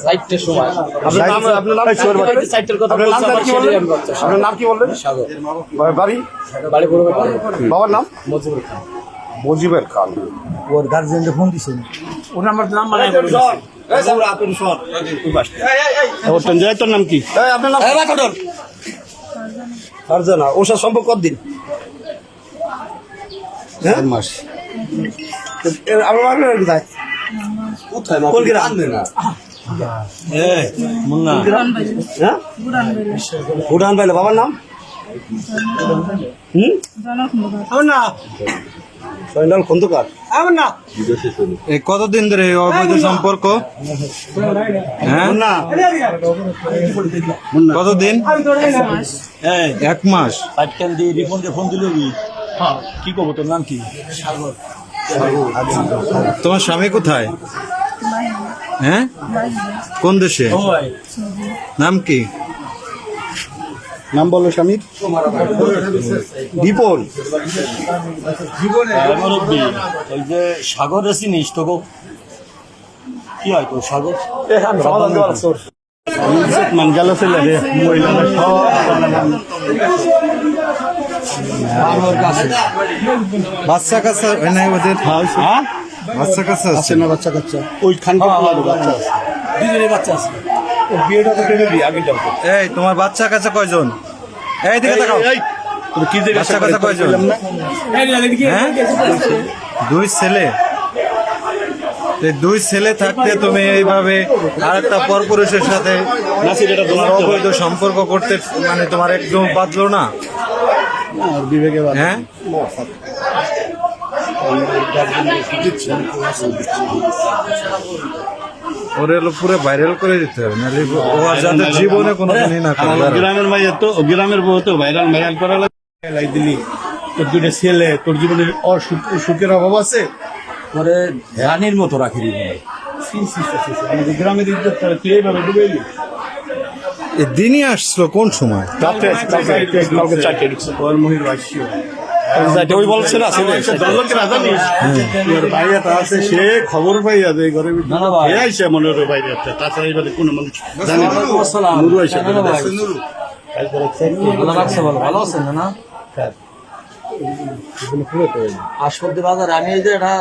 সাইটের সময় আপনার নাম কি বললেন? বাড়ি বাবার নাম মজিবুর খান। ওর গার্জিয়ানকে ফোন দিছেন, ওর নাম্বার তোর নাম কি? আপনার নাম ফারজানা। ওর সাথে সম্পর্ক কতদিন? 4 মাস। আপনার কোথায়? কোন গ্রাম? ভুটান পাইলে। বাবার নাম? সৈন্দাল খন্দকার। কতদিন ধরে অবৈধ সম্পর্ক? হ্যাঁ, কতদিন? 1 মাস। ফোন দিল কি করবো? তোর নাম কি? তোমার স্বামী কোথায়? হ্যাঁ, কোন দেশে? নাম কি? নাম বলো স্বামীর। বিপন। ওই যে সাগর চিনিস তো? কি হয় তোর সাগর? মান গেল ছেলে রে বাচ্চা কাচ্চা নাই ওদের? বাচ্চা কাচ্চা আছে না? বাচ্চা কাচ্চা ওই খানকা বাচ্চা আছে, দুজনের বাচ্চা আছে। বিয়েটা তো কেটে দিই আগে। এই তোমার বাচ্চা কাচ্চা কয়জন? এই দিকে তাকাও। বাচ্চা কাচ্চা কয়জন? হ্যাঁ, 2 ছেলে। এই 2 ছেলে থাকতে তুমি এইভাবে আরেকটা পরপুরুষের সাথে তোমার অবৈধ সম্পর্ক করতে মানে তোমার একদম বাঁধলো না? বিবেকে হ্যাঁ, ওরে পুরো ভাইরাল করে দিতে হবে, নাহলে ও আর যাতে জীবনে কোনোদিনই না করে। গ্রামের মাইয়া তো, গ্রামের বউ তো ভাইরাল করা লাগে দিলি। তোর 2টা ছেলে, তোর জীবনে সুখের অভাব আছে? পরে রানীর মতো রাখি দিবি। আমাদের গ্রামের ইজ্জত তুই এইভাবে ডুবেলি। এই দিনই আসলো কোন সময়? কালকে 4টে ঢুকছে। ওর মহির ভাষ্য ওই বলছে না ভাইয়াটা আছে, সে খবর পাইয়া যে ঘরে আইসে মনে হয় ভাইয়াটা। তাছাড়া এইভাবে কোনো মানুষ জানে না। নুরু আইসা ভালো আছেন না? হাসপাতাল বাজার আমি এই যে এটা